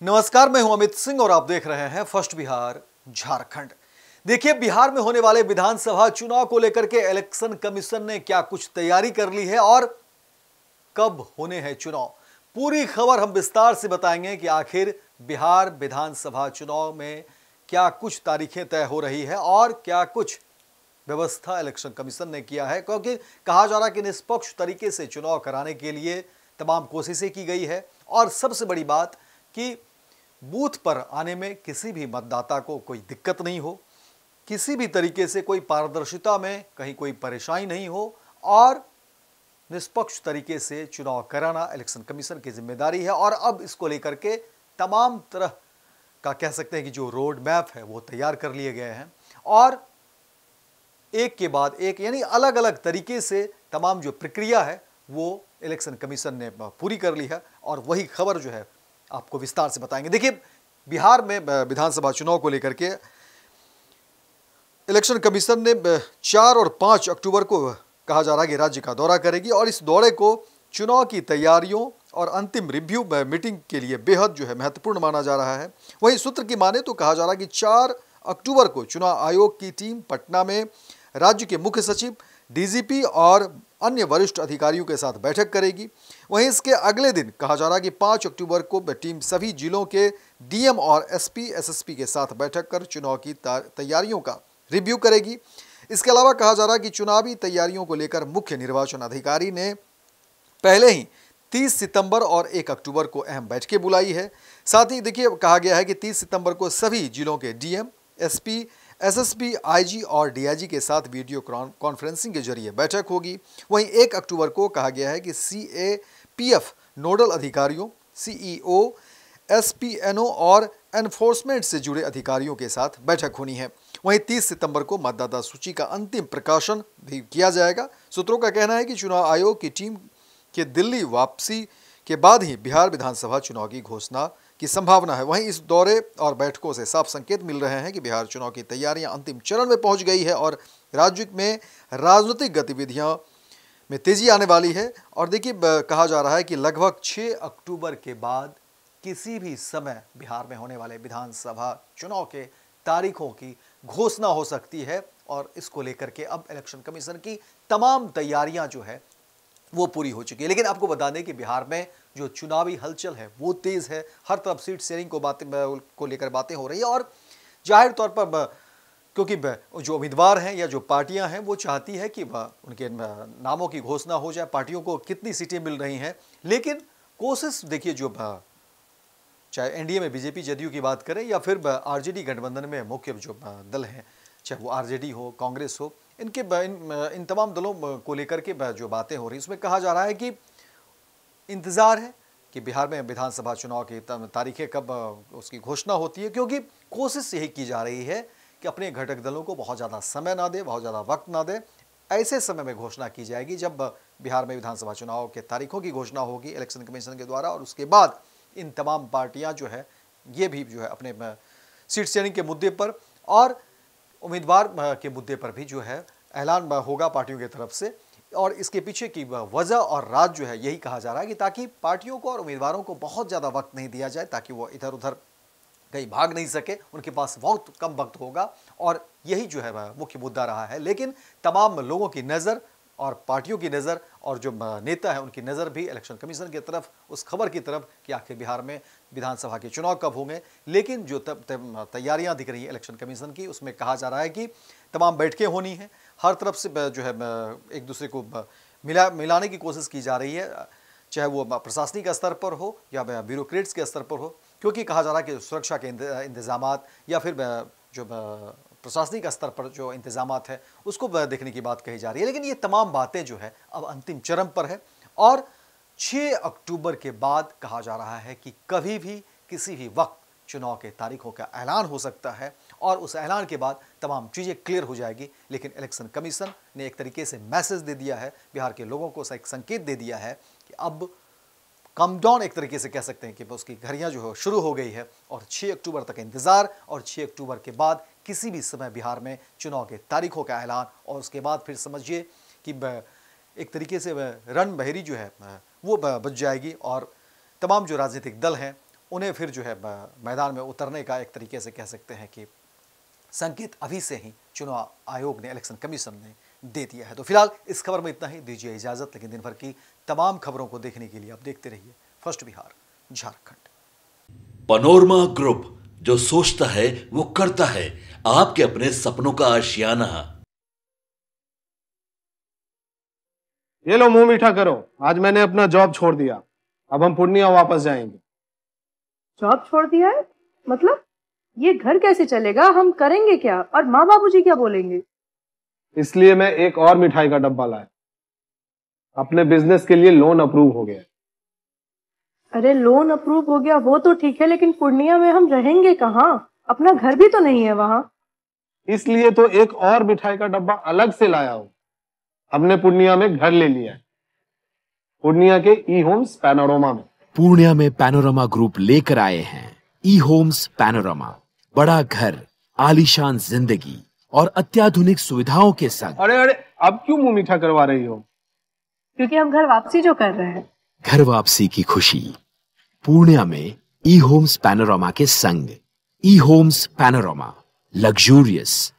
नमस्कार, मैं हूं अमित सिंह और आप देख रहे हैं फर्स्ट बिहार झारखंड। देखिए, बिहार में होने वाले विधानसभा चुनाव को लेकर के इलेक्शन कमीशन ने क्या कुछ तैयारी कर ली है और कब होने हैं चुनाव, पूरी खबर हम विस्तार से बताएंगे कि आखिर बिहार विधानसभा चुनाव में क्या कुछ तारीखें तय हो रही है और क्या कुछ व्यवस्था इलेक्शन कमीशन ने किया है। क्योंकि कहा जा रहा है कि निष्पक्ष तरीके से चुनाव कराने के लिए तमाम कोशिशें की गई है और सबसे बड़ी बात कि बूथ पर आने में किसी भी मतदाता को कोई दिक्कत नहीं हो, किसी भी तरीके से कोई पारदर्शिता में कहीं कोई परेशानी नहीं हो और निष्पक्ष तरीके से चुनाव कराना इलेक्शन कमीशन की जिम्मेदारी है। और अब इसको लेकर के तमाम तरह का कह सकते हैं कि जो रोड मैप है वो तैयार कर लिए गए हैं और एक के बाद एक यानी अलग अलग तरीके से तमाम जो प्रक्रिया है वो इलेक्शन कमीशन ने पूरी कर ली है और वही खबर जो है आपको विस्तार से बताएंगे। देखिए, बिहार में विधानसभा चुनाव को लेकर के इलेक्शन कमीशन ने 4 और 5 अक्टूबर को कहा जा रहा है कि राज्य का दौरा करेगी और इस दौरे को चुनाव की तैयारियों और अंतिम रिव्यू मीटिंग के लिए बेहद जो है महत्वपूर्ण माना जा रहा है। वहीं सूत्र की माने तो कहा जा रहा है कि 4 अक्टूबर को चुनाव आयोग की टीम पटना में राज्य के मुख्य सचिव, डीजीपी और अन्य वरिष्ठ अधिकारियों के साथ बैठक करेगी। वहीं इसके अगले दिन कहा जा रहा है कि 5 अक्टूबर को टीम सभी जिलों के डीएम और एसपी, एसएसपी के साथ बैठक कर चुनाव की तैयारियों का रिव्यू करेगी। इसके अलावा कहा जा रहा है कि चुनावी तैयारियों को लेकर मुख्य निर्वाचन अधिकारी ने पहले ही 30 सितंबर और 1 अक्टूबर को अहम बैठकें बुलाई है। साथ ही देखिए, कहा गया है कि 30 सितंबर को सभी जिलों के डीएम, एसपी, एसएसपी, आईजी और डीआईजी के साथ वीडियो कॉन्फ्रेंसिंग के जरिए बैठक होगी। वहीं 1 अक्टूबर को कहा गया है कि सीएपीएफ नोडल अधिकारियों, सीईओ, एसपीएनओ और एनफोर्समेंट से जुड़े अधिकारियों के साथ बैठक होनी है। वहीं 30 सितंबर को मतदाता सूची का अंतिम प्रकाशन भी किया जाएगा। सूत्रों का कहना है कि चुनाव आयोग की टीम के दिल्ली वापसी के बाद ही बिहार विधानसभा चुनाव की घोषणा की संभावना है। वहीं इस दौरे और बैठकों से साफ संकेत मिल रहे हैं कि बिहार चुनाव की तैयारियां अंतिम चरण में पहुंच गई है और राज्य में राजनीतिक गतिविधियां में तेजी आने वाली है। और देखिए, कहा जा रहा है कि लगभग 6 अक्टूबर के बाद किसी भी समय बिहार में होने वाले विधानसभा चुनाव के तारीखों की घोषणा हो सकती है और इसको लेकर के अब इलेक्शन कमीशन की तमाम तैयारियां जो है वो पूरी हो चुकी है। लेकिन आपको बता दें कि बिहार में जो चुनावी हलचल है वो तेज है। हर तरफ सीट शेयरिंग को लेकर बातें हो रही है और जाहिर तौर पर क्योंकि जो उम्मीदवार हैं या जो पार्टियां हैं वो चाहती है कि उनके नामों की घोषणा हो जाए, पार्टियों को कितनी सीटें मिल रही हैं। लेकिन कोशिश देखिए, जो चाहे एनडीए में बीजेपी जदयू की बात करें या फिर आरजेडी गठबंधन में मुख्य जो दल हैं, चाहे वो आरजेडी हो, कांग्रेस हो, इन तमाम दलों को लेकर के जो बातें हो रही, उसमें कहा जा रहा है कि इंतज़ार है कि बिहार में विधानसभा चुनाव की तारीखें कब उसकी घोषणा होती है। क्योंकि कोशिश यही की जा रही है कि अपने घटक दलों को बहुत ज़्यादा समय ना दे, बहुत ज़्यादा वक्त ना दे। ऐसे समय में घोषणा की जाएगी जब बिहार में विधानसभा चुनाव के तारीखों की घोषणा होगी इलेक्शन कमीशन के द्वारा। और उसके बाद इन तमाम पार्टियां जो है ये भी जो है अपने सीट शेयरिंग के मुद्दे पर और उम्मीदवार के मुद्दे पर भी जो है ऐलान होगा पार्टियों की तरफ से। और इसके पीछे की वजह और राज जो है यही कहा जा रहा है कि ताकि पार्टियों को और उम्मीदवारों को बहुत ज़्यादा वक्त नहीं दिया जाए, ताकि वो इधर उधर कहीं भाग नहीं सके, उनके पास बहुत कम वक्त होगा और यही जो है मुख्य मुद्दा रहा है। लेकिन तमाम लोगों की नज़र और पार्टियों की नज़र और जो नेता है उनकी नज़र भी इलेक्शन कमीशन की तरफ, उस खबर की तरफ कि आखिर बिहार में विधानसभा के चुनाव कब होंगे। लेकिन जो तैयारियां दिख रही है इलेक्शन कमीशन की, उसमें कहा जा रहा है कि तमाम बैठकें होनी हैं, हर तरफ से जो है एक दूसरे को मिलाने की कोशिश की जा रही है, चाहे वो प्रशासनिक स्तर पर हो या ब्यूरोक्रेट्स के स्तर पर हो। क्योंकि कहा जा रहा है कि सुरक्षा के इंतजामात या फिर जो प्रशासनिक स्तर पर जो इंतजामात है उसको देखने की बात कही जा रही है। लेकिन ये तमाम बातें जो है अब अंतिम चरण पर है और 6 अक्टूबर के बाद कहा जा रहा है कि कभी भी किसी भी वक्त चुनाव के तारीखों का ऐलान हो सकता है और उस ऐलान के बाद तमाम चीज़ें क्लियर हो जाएगी। लेकिन इलेक्शन कमीशन ने एक तरीके से मैसेज दे दिया है, बिहार के लोगों को एक संकेत दे दिया है कि अब कम डाउन एक तरीके से कह सकते हैं कि उसकी घड़ियां जो है शुरू हो गई है और 6 अक्टूबर तक इंतज़ार और 6 अक्टूबर के बाद किसी भी समय बिहार में चुनाव के तारीखों का ऐलान। और उसके बाद फिर समझिए कि एक तरीके से रण बहेरी जो है वो बच जाएगी और तमाम जो राजनीतिक दल हैं उन्हें फिर जो है मैदान में उतरने का एक तरीके से कह सकते हैं कि संकेत अभी से ही चुनाव आयोग ने, इलेक्शन कमीशन ने दे दिया है। तो फिलहाल इस खबर में इतना ही, दीजिए इजाजत, लेकिन दिन भर की तमाम खबरों को देखने के लिए आप देखते रहिए first Bihar Jharkhand. Panorama group, जो सोचता है वो करता है, आपके अपने सपनों का आशियाना। ये लो मुंह मीठा करो, आज मैंने अपना जॉब छोड़ दिया, अब हम पूर्णिया वापस जाएंगे। जॉब छोड़ दिया है? मतलब ये घर कैसे चलेगा, हम करेंगे क्या, और माँ बाबूजी क्या बोलेंगे? इसलिए मैं एक और मिठाई का डब्बा लाया, अपने बिजनेस के लिए लोन अप्रूव हो गया। अरे लोन अप्रूव हो गया वो तो ठीक है, लेकिन पूर्णिया में हम रहेंगे कहाँ? अपना घर भी तो नहीं है वहाँ। इसलिए तो एक और मिठाई का डब्बा अलग से लाया हूँ। हमने पूर्णिया में घर ले लिया है, पूर्णिया के ई होम्स पैनोरमा में। पूर्णिया में पैनोरमा ग्रुप लेकर आए हैं ई होम्स पैनोरमा, बड़ा घर, आलीशान जिंदगी और अत्याधुनिक सुविधाओं के संग। अरे अरे, अब क्यों मुंह मीठा करवा रही हो? क्योंकि हम घर वापसी जो कर रहे हैं। घर वापसी की खुशी पूर्णिया में ई होम्स पैनोरमा के संग। ई होम्स पैनोरमा, लग्जूरियस,